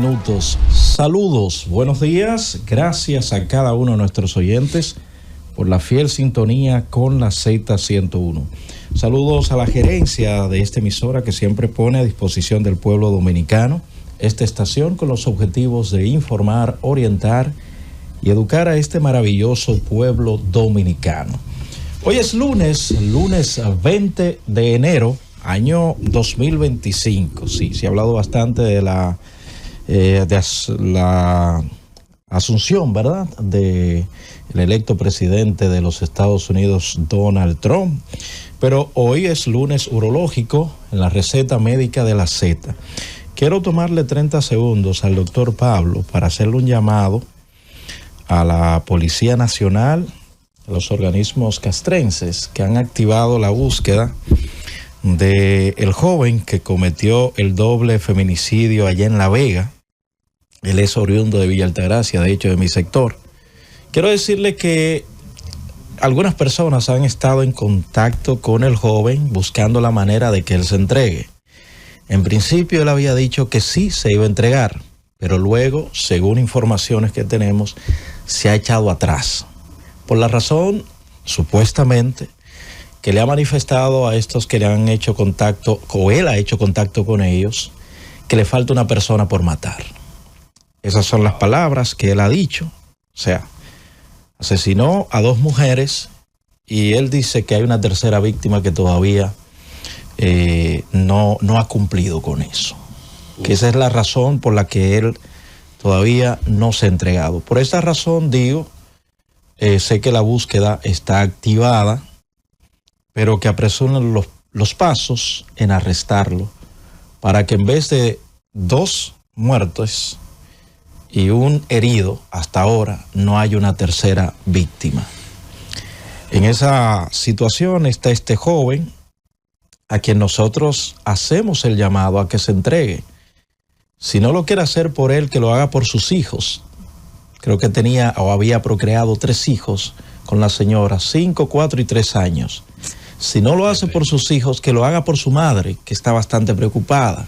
Minutos. Saludos, buenos días. Gracias a cada uno de nuestros oyentes por la fiel sintonía con la Z101. Saludos a la gerencia de esta emisora que siempre pone a disposición del pueblo dominicano esta estación con los objetivos de informar, orientar y educar a este maravilloso pueblo dominicano. Hoy es lunes 20 de enero, año 2025. Sí, se ha hablado bastante de la asunción, ¿verdad?, de el electo presidente de los Estados Unidos, Donald Trump. Pero hoy es lunes urológico en la receta médica de la Z. Quiero tomarle 30 segundos al doctor Pablo para hacerle un llamado a la Policía Nacional, a los organismos castrenses que han activado la búsqueda de el joven que cometió el doble feminicidio allá en La Vega. Él es oriundo de Villa Altagracia, de hecho de mi sector. Quiero decirle que algunas personas han estado en contacto con el joven buscando la manera de que él se entregue. En principio él había dicho que sí se iba a entregar, pero luego, según informaciones que tenemos, se ha echado atrás. Por la razón, supuestamente, que le ha manifestado a estos que le han hecho contacto, o él ha hecho contacto con ellos, que le falta una persona por matar. Esas son las palabras que él ha dicho. O sea, asesinó a 2 mujeres y él dice que hay una tercera víctima que todavía no ha cumplido con eso. Que esa es la razón por la que él todavía no se ha entregado. Por esa razón digo, sé que la búsqueda está activada, pero que apresuren los pasos en arrestarlo para que en vez de 2 muertos y un herido, hasta ahora no hay una tercera víctima. En esa situación está este joven a quien nosotros hacemos el llamado a que se entregue. Si no lo quiere hacer por él, que lo haga por sus hijos. Creo que tenía o había procreado 3 hijos con la señora, 5, 4 y 3 años. Si no lo hace por sus hijos, que lo haga por su madre, que está bastante preocupada.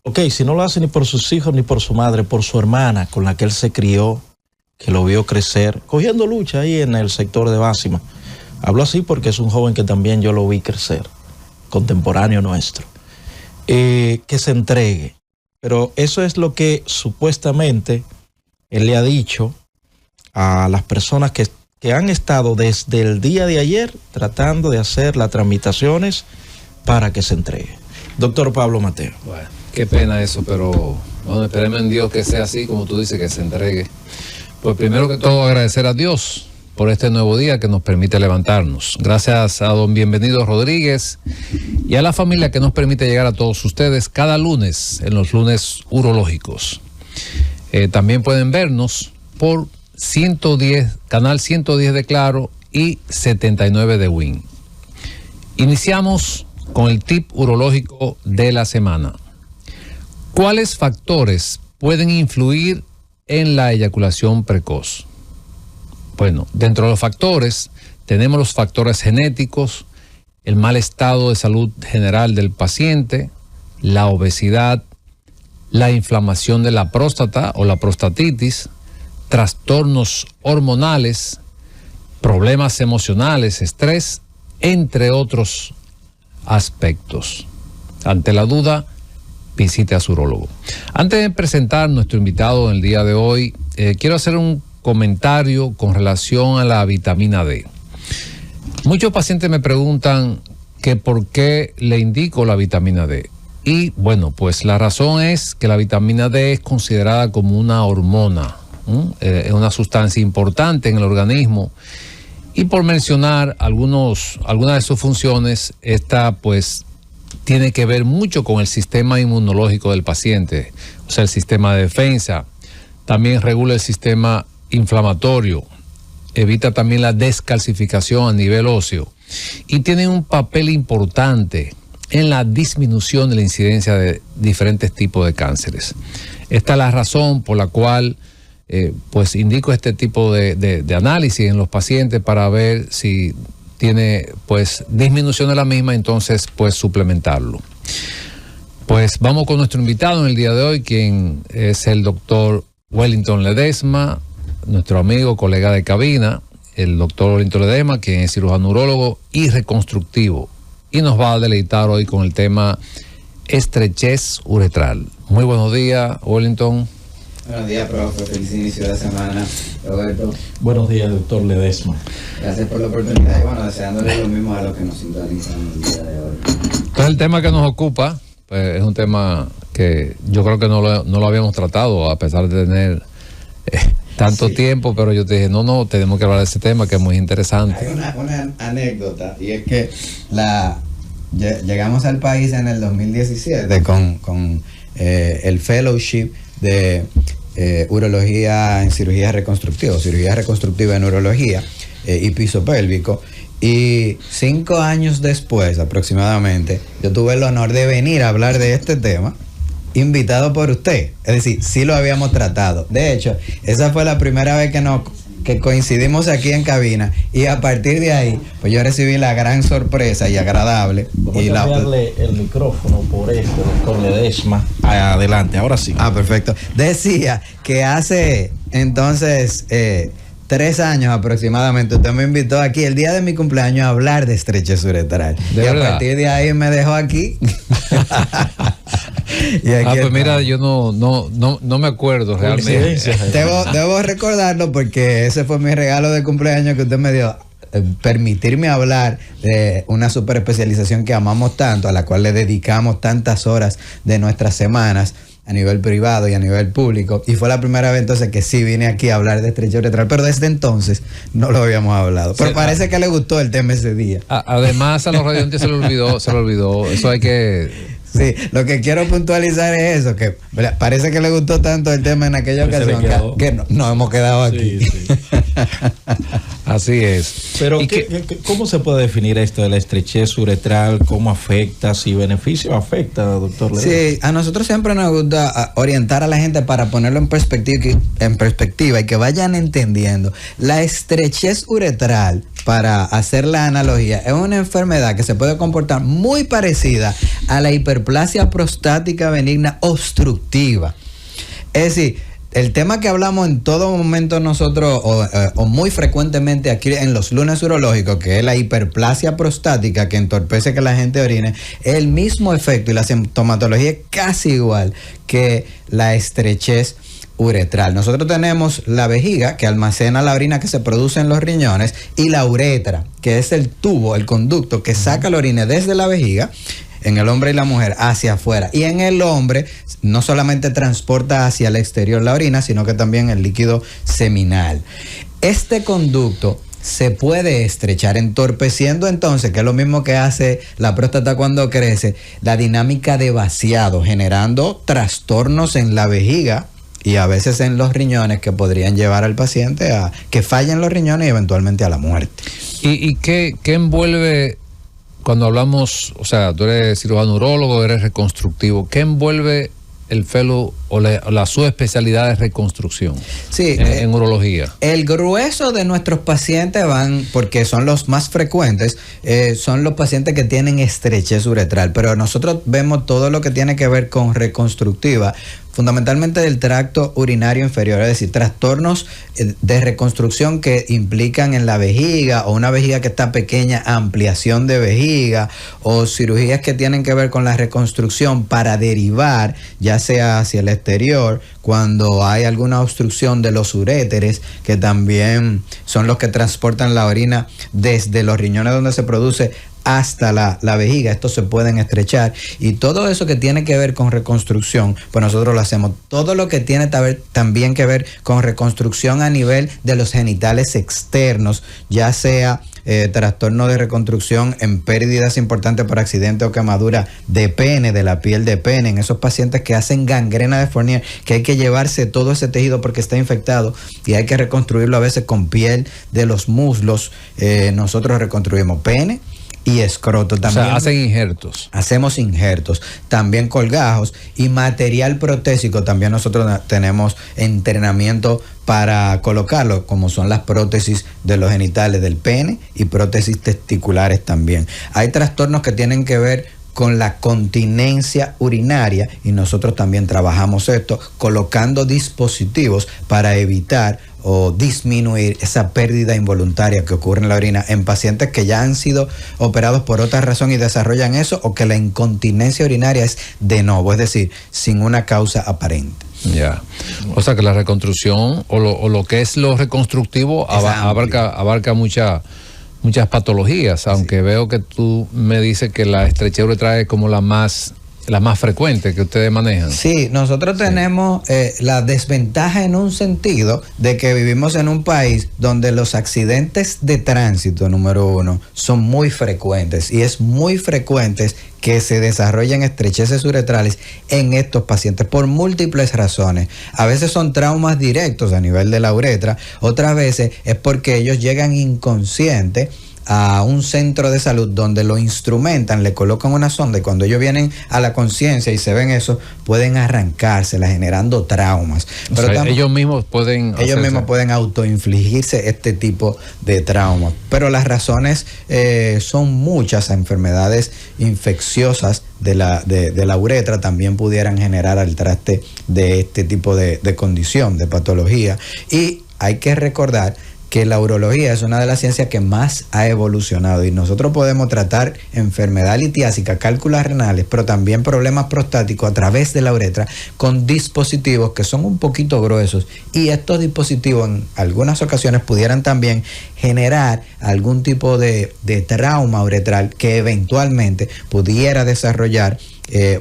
Ok, si no lo hace ni por sus hijos ni por su madre, por su hermana con la que él se crió, que lo vio crecer, cogiendo lucha ahí en el sector de Básima. Hablo así porque es un joven que también yo lo vi crecer, contemporáneo nuestro. Que se entregue. Pero eso es lo que supuestamente él le ha dicho a las personas que han estado desde el día de ayer tratando de hacer las tramitaciones para que se entregue. Doctor Pablo Mateo. Bueno, qué pena eso, pero bueno, esperemos en Dios que sea así, como tú dices, que se entregue. Pues primero que todo agradecer a Dios por este nuevo día que nos permite levantarnos. Gracias a don Bienvenido Rodríguez y a la familia que nos permite llegar a todos ustedes cada lunes en los lunes urológicos. También pueden vernos por 110, canal 110 de Claro y 79 de Win. Iniciamos con el tip urológico de la semana. ¿Cuáles factores pueden influir en la eyaculación precoz? Bueno, dentro de los factores tenemos los factores genéticos, el mal estado de salud general del paciente, la obesidad, la inflamación de la próstata o la prostatitis, trastornos hormonales, problemas emocionales, estrés, entre otros aspectos. Ante la duda, visite a su urólogo. Antes de presentar nuestro invitado en el día de hoy, quiero hacer un comentario con relación a la vitamina D. Muchos pacientes me preguntan que por qué le indico la vitamina D. Y bueno, pues la razón es que la vitamina D es considerada como una hormona, es una sustancia importante en el organismo. Y por mencionar algunas de sus funciones, esta pues tiene que ver mucho con el sistema inmunológico del paciente, o sea, el sistema de defensa. También regula el sistema inflamatorio, evita también la descalcificación a nivel óseo y tiene un papel importante en la disminución de la incidencia de diferentes tipos de cánceres. Esta es la razón por la cual pues indico este tipo de análisis en los pacientes para ver si tiene pues disminución de la misma, entonces pues suplementarlo. Pues vamos con nuestro invitado en el día de hoy, quien es el doctor Wellington Ledesma, nuestro amigo, colega de cabina, el doctor Wellington Ledesma, quien es cirujano urólogo y reconstructivo, y nos va a deleitar hoy con el tema estrechez uretral. Muy buenos días, Wellington. Buenos días, profe. Feliz inicio de semana, Roberto. Buenos días, doctor Ledesma. Gracias por la oportunidad y bueno, deseándole lo mismo a los que nos sintonizan el día de hoy. Entonces, el tema que nos ocupa pues, es un tema que yo creo que no lo habíamos tratado, a pesar de tener tanto tiempo, pero yo te dije, no, tenemos que hablar de ese tema que es muy interesante. Hay una anécdota, y es que llegamos al país en el 2017 con el fellowship de urología en cirugía reconstructiva en urología y piso pélvico. Y 5 años después aproximadamente, yo tuve el honor de venir a hablar de este tema, invitado por usted. Es decir, sí lo habíamos tratado. De hecho, esa fue la primera vez que coincidimos aquí en cabina, y a partir de ahí, pues yo recibí la gran sorpresa y agradable. Voy a cambiarle el micrófono por doctor Ledesma. Adelante, ahora sí. Perfecto. Decía que hace entonces 3 años aproximadamente usted me invitó aquí el día de mi cumpleaños a hablar de estrechez uretral. ¿De verdad? A partir de ahí me dejó aquí. Pues mira, yo no me acuerdo realmente. Debo recordarlo porque ese fue mi regalo de cumpleaños que usted me dio. Permitirme hablar de una super especialización que amamos tanto, a la cual le dedicamos tantas horas de nuestras semanas a nivel privado y a nivel público, y fue la primera vez entonces que sí vine aquí a hablar de estrechez uretral, pero desde entonces no lo habíamos hablado. Pero parece que le gustó el tema ese día. Además a los radiantes se le olvidó, eso hay que... Sí, lo que quiero puntualizar es eso, que parece que le gustó tanto el tema en aquella ocasión que nos hemos quedado aquí. Sí. Así es. Pero ¿cómo se puede definir esto de la estrechez uretral? ¿Cómo afecta? ¿Si beneficio afecta, doctor Ledesma? Sí, a nosotros siempre nos gusta orientar a la gente para ponerlo en perspectiva y que vayan entendiendo. La estrechez uretral, para hacer la analogía, es una enfermedad que se puede comportar muy parecida a la hiperplasia prostática benigna obstructiva. Es decir, el tema que hablamos en todo momento nosotros, o muy frecuentemente aquí en los lunes urológicos, que es la hiperplasia prostática que entorpece que la gente orine, es el mismo efecto y la sintomatología es casi igual que la estrechez uretral. Nosotros tenemos la vejiga, que almacena la orina que se produce en los riñones, y la uretra, que es el tubo, el conducto que saca la orina desde la vejiga, en el hombre y la mujer, hacia afuera. Y en el hombre no solamente transporta hacia el exterior la orina, sino que también el líquido seminal. Este conducto se puede estrechar, entorpeciendo entonces, que es lo mismo que hace la próstata cuando crece, la dinámica de vaciado, generando trastornos en la vejiga y a veces en los riñones que podrían llevar al paciente a que fallen los riñones y eventualmente a la muerte. ¿Y qué envuelve, cuando hablamos, o sea, tú eres cirujano urólogo, eres reconstructivo, qué envuelve el fellow o la subespecialidad de reconstrucción en urología? El grueso de nuestros pacientes van, porque son los más frecuentes, son los pacientes que tienen estrechez uretral, pero nosotros vemos todo lo que tiene que ver con reconstructiva, fundamentalmente del tracto urinario inferior, es decir, trastornos de reconstrucción que implican en la vejiga, o una vejiga que está pequeña, ampliación de vejiga, o cirugías que tienen que ver con la reconstrucción para derivar, ya sea hacia el exterior, cuando hay alguna obstrucción de los uréteres, que también son los que transportan la orina desde los riñones donde se produce hasta la vejiga. Estos se pueden estrechar, y todo eso que tiene que ver con reconstrucción, pues nosotros lo hacemos. Todo lo que tiene también que ver con reconstrucción a nivel de los genitales externos, ya sea trastorno de reconstrucción en pérdidas importantes por accidente o quemadura de pene, de la piel de pene, en esos pacientes que hacen gangrena de Fournier, que hay que llevarse todo ese tejido porque está infectado y hay que reconstruirlo a veces con piel de los muslos. Nosotros reconstruimos pene y escroto también. O sea, hacen injertos. Hacemos injertos, también colgajos y material protésico. También nosotros tenemos entrenamiento para colocarlo, como son las prótesis de los genitales del pene y prótesis testiculares también. Hay trastornos que tienen que ver con la continencia urinaria, y nosotros también trabajamos esto colocando dispositivos para evitar o disminuir esa pérdida involuntaria que ocurre en la orina en pacientes que ya han sido operados por otra razón y desarrollan eso, o que la incontinencia urinaria es de novo, es decir, sin una causa aparente. Ya. O sea que la reconstrucción o lo que es lo reconstructivo abarca muchas patologías, aunque sí. Veo que tú me dices que la estrechez uretral es como la más frecuente que ustedes manejan. Sí, nosotros tenemos la desventaja en un sentido de que vivimos en un país donde los accidentes de tránsito, número uno, son muy frecuentes, y es muy frecuente que se desarrollen estrecheces uretrales en estos pacientes por múltiples razones. A veces son traumas directos a nivel de la uretra, otras veces es porque ellos llegan inconscientes a un centro de salud donde lo instrumentan, le colocan una sonda, y cuando ellos vienen a la conciencia y se ven eso, pueden arrancársela, generando traumas. Pero ellos mismos pueden autoinfligirse este tipo de traumas. Pero las razones son muchas. Enfermedades infecciosas de la uretra también pudieran generar al traste de este tipo de condición, de patología. Y hay que recordar que la urología es una de las ciencias que más ha evolucionado, y nosotros podemos tratar enfermedad litiásica, cálculos renales, pero también problemas prostáticos a través de la uretra con dispositivos que son un poquito gruesos, y estos dispositivos en algunas ocasiones pudieran también generar algún tipo de trauma uretral que eventualmente pudiera desarrollar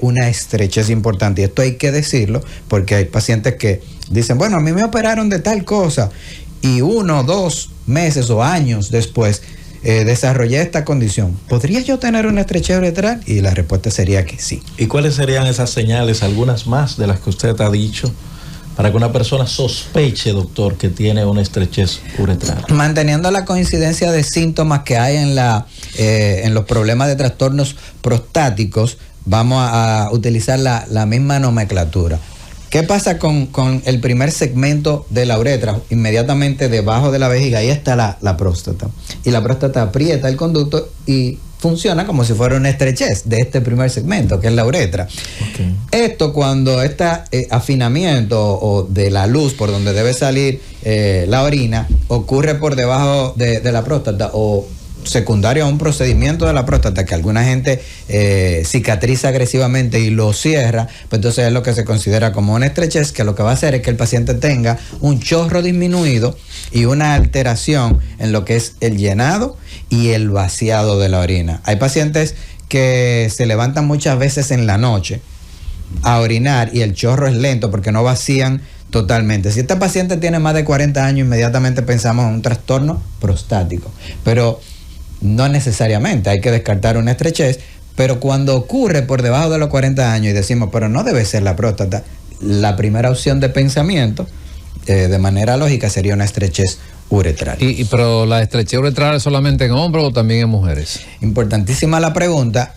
una estrechez importante. Y esto hay que decirlo porque hay pacientes que dicen, bueno, a mí me operaron de tal cosa, y 1 o 2 meses o años después desarrollé esta condición. ¿Podría yo tener una estrechez uretral? Y la respuesta sería que sí. ¿Y cuáles serían esas señales, algunas más de las que usted ha dicho, para que una persona sospeche, doctor, que tiene una estrechez uretral? Manteniendo la coincidencia de síntomas que hay en los problemas de trastornos prostáticos, vamos a utilizar la misma nomenclatura. ¿Qué pasa con el primer segmento de la uretra? Inmediatamente debajo de la vejiga, ahí está la próstata. Y la próstata aprieta el conducto y funciona como si fuera una estrechez de este primer segmento, que es la uretra. Okay. Esto, cuando este afinamiento o de la luz por donde debe salir la orina ocurre por debajo de la próstata, o secundario a un procedimiento de la próstata que alguna gente cicatriza agresivamente y lo cierra, pues entonces es lo que se considera como una estrechez, que lo que va a hacer es que el paciente tenga un chorro disminuido y una alteración en lo que es el llenado y el vaciado de la orina. Hay pacientes que se levantan muchas veces en la noche a orinar y el chorro es lento porque no vacían totalmente. Si este paciente tiene más de 40 años, inmediatamente pensamos en un trastorno prostático, pero no necesariamente, hay que descartar una estrechez. Pero cuando ocurre por debajo de los 40 años y decimos, pero no debe ser la próstata, la primera opción de pensamiento, de manera lógica, sería una estrechez uretral. Pero la estrechez uretral es solamente en hombres o también en mujeres. Importantísima la pregunta.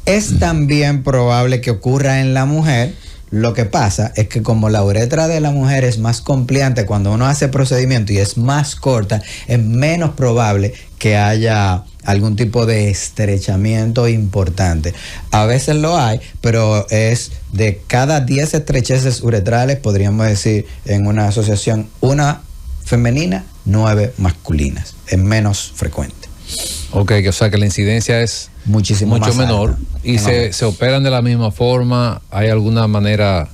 Es también probable que ocurra en la mujer. Lo que pasa es que como la uretra de la mujer es más compleante cuando uno hace procedimiento y es más corta, es menos probable que haya algún tipo de estrechamiento importante. A veces lo hay, pero es de cada 10 estrecheces uretrales, podríamos decir en una asociación, 1 femenina, 9 masculinas. Es menos frecuente. Ok, o sea que la incidencia es mucho menor alta. Y se operan de la misma forma. ¿Hay alguna manera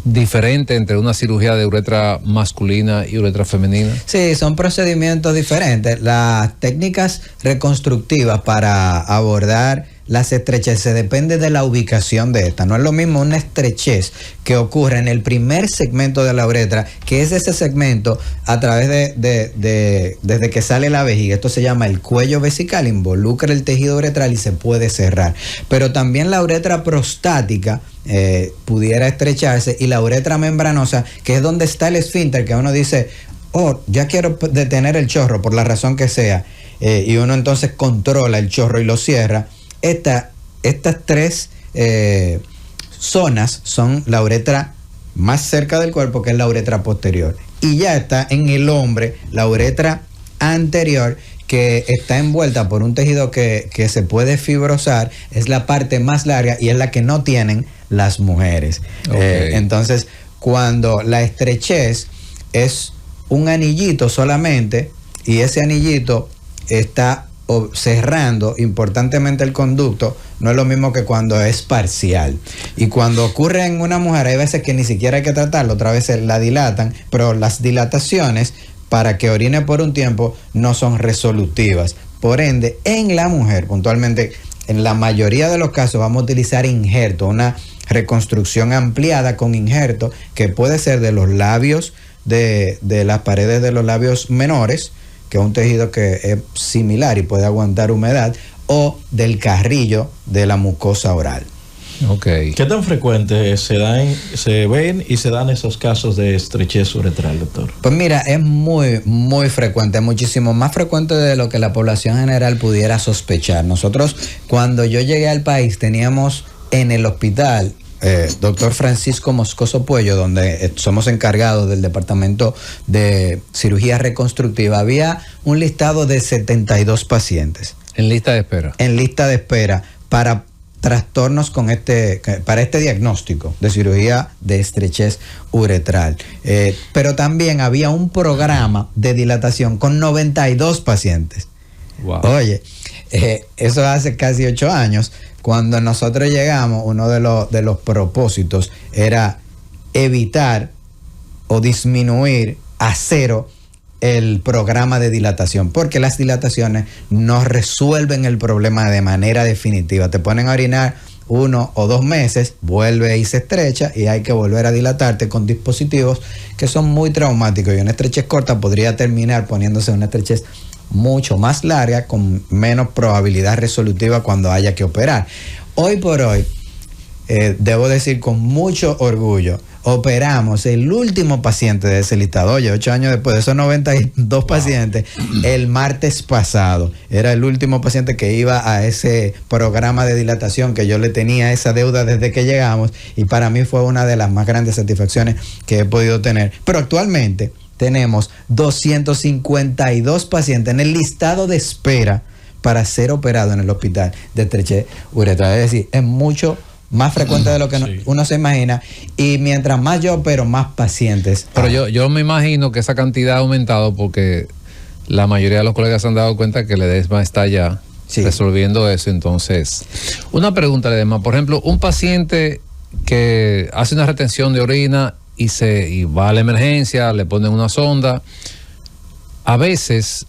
diferente entre una cirugía de uretra masculina y uretra femenina? Sí, son procedimientos diferentes. Las técnicas reconstructivas para abordar las estrecheces depende de la ubicación de esta. No es lo mismo una estrechez que ocurre en el primer segmento de la uretra, que es ese segmento a través desde que sale la vejiga. Esto se llama el cuello vesical, involucra el tejido uretral y se puede cerrar. Pero también la uretra prostática pudiera estrecharse, y la uretra membranosa, que es donde está el esfínter, que uno dice, oh, ya quiero detener el chorro por la razón que sea, y uno entonces controla el chorro y lo cierra. Estas 3 zonas son la uretra más cerca del cuerpo, que es la uretra posterior, y ya está en el hombre la uretra anterior, que está envuelta por un tejido que se puede fibrosar, es la parte más larga y es la que no tienen las mujeres. Okay. Entonces, cuando la estrechez es un anillito solamente y ese anillito está cerrando importantemente el conducto, no es lo mismo que cuando es parcial. Y cuando ocurre en una mujer, hay veces que ni siquiera hay que tratarlo, otras veces la dilatan, pero las dilataciones para que orine por un tiempo no son resolutivas. Por ende, en la mujer, puntualmente, en la mayoría de los casos vamos a utilizar injerto, una reconstrucción ampliada con injerto que puede ser de los labios, de las paredes de los labios menores, que es un tejido que es similar y puede aguantar humedad, o del carrillo de la mucosa oral. Okay. ¿Qué tan frecuente se ven y se dan esos casos de estrechez uretral, doctor? Pues mira, es muy, muy frecuente, muchísimo más frecuente de lo que la población general pudiera sospechar. Nosotros, cuando yo llegué al país, teníamos en el hospital doctor Francisco Moscoso Puello, donde somos encargados del departamento de cirugía reconstructiva, había un listado de 72 pacientes. En lista de espera. En lista de espera para trastornos para este diagnóstico de cirugía de estrechez uretral. Pero también había un programa de dilatación con 92 pacientes. Wow. Oye, eso hace casi 8 años. Cuando nosotros llegamos, uno de los propósitos era evitar o disminuir a cero el programa de dilatación, porque las dilataciones no resuelven el problema de manera definitiva. Te ponen a orinar 1 o 2 meses, vuelve y se estrecha y hay que volver a dilatarte con dispositivos que son muy traumáticos, y una estrechez corta podría terminar poniéndose una estrechez mucho más larga con menos probabilidad resolutiva cuando haya que operar. Hoy por hoy, debo decir con mucho orgullo, operamos el último paciente de ese listado. Oye, 8 años después de esos 92 pacientes, el martes pasado era el último paciente que iba a ese programa de dilatación, que yo le tenía esa deuda desde que llegamos, y para mí fue una de las más grandes satisfacciones que he podido tener. Pero actualmente tenemos 252 pacientes en el listado de espera para ser operado en el hospital de estrechez uretral. Es decir, es mucho más frecuente de lo que uno se imagina, y mientras más yo opero, más pacientes. Pero yo me imagino que esa cantidad ha aumentado porque la mayoría de los colegas se han dado cuenta que Ledesma está ya resolviendo eso. Entonces, una pregunta, Ledesma, por ejemplo, un paciente que hace una retención de orina y va a la emergencia, le ponen una sonda. A veces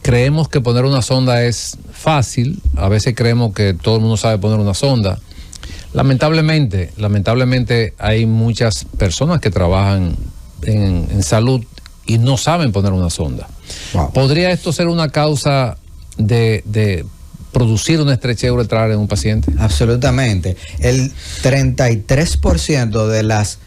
creemos que poner una sonda es fácil, a veces creemos que todo el mundo sabe poner una sonda. Lamentablemente hay muchas personas que trabajan en salud y no saben poner una sonda. Wow. ¿Podría esto ser una causa de producir una estrechez uretral en un paciente? Absolutamente. El 33% de las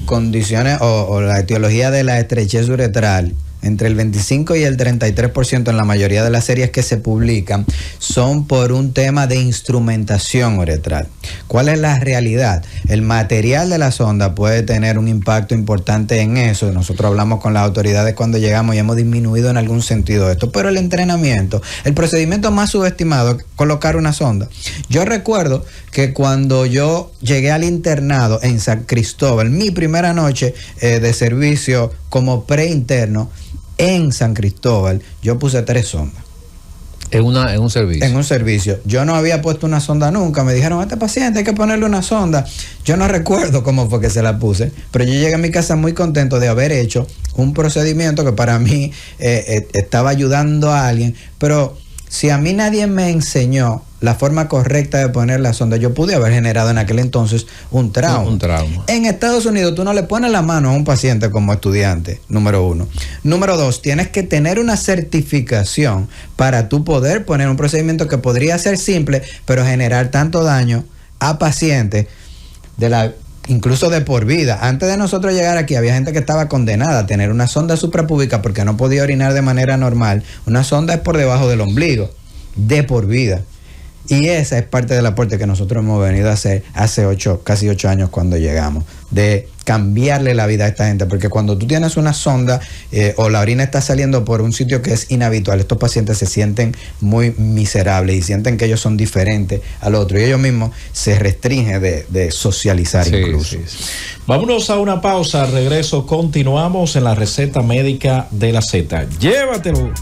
condiciones o la etiología de la estrechez uretral, entre el 25 y el 33% en la mayoría de las series que se publican, son por un tema de instrumentación uretral. ¿Cuál es la realidad? El material de la sonda puede tener un impacto importante en eso. Nosotros hablamos con las autoridades cuando llegamos y hemos disminuido en algún sentido esto. Pero el entrenamiento, el procedimiento más subestimado es colocar una sonda. Yo recuerdo que cuando yo llegué al internado en San Cristóbal, mi primera noche de servicio como preinterno en San Cristóbal, yo puse 3 sondas. En un servicio. En un servicio. Yo no había puesto una sonda nunca. Me dijeron, a este paciente hay que ponerle una sonda. Yo no recuerdo cómo fue que se la puse, pero yo llegué a mi casa muy contento de haber hecho un procedimiento que para mí estaba ayudando a alguien. Pero si a mí nadie me enseñó la forma correcta de poner la sonda, yo pude haber generado en aquel entonces un trauma. Un trauma. En Estados Unidos tú no le pones la mano a un paciente como estudiante, número 1. Número 2, tienes que tener una certificación para tú poder poner un procedimiento que podría ser simple, pero generar tanto daño a pacientes incluso de por vida. Antes de nosotros llegar aquí había gente que estaba condenada a tener una sonda suprapúbica porque no podía orinar de manera normal. Una sonda es por debajo del ombligo, de por vida. Y esa es parte del aporte que nosotros hemos venido a hacer hace casi 8 años cuando llegamos, de cambiarle la vida a esta gente, porque cuando tú tienes una sonda o la orina está saliendo por un sitio que es inhabitual, estos pacientes se sienten muy miserables y sienten que ellos son diferentes al otro y ellos mismos se restringen de socializar incluso. Sí. Vámonos a una pausa, al regreso continuamos en la receta médica de la Z. Llévatelo.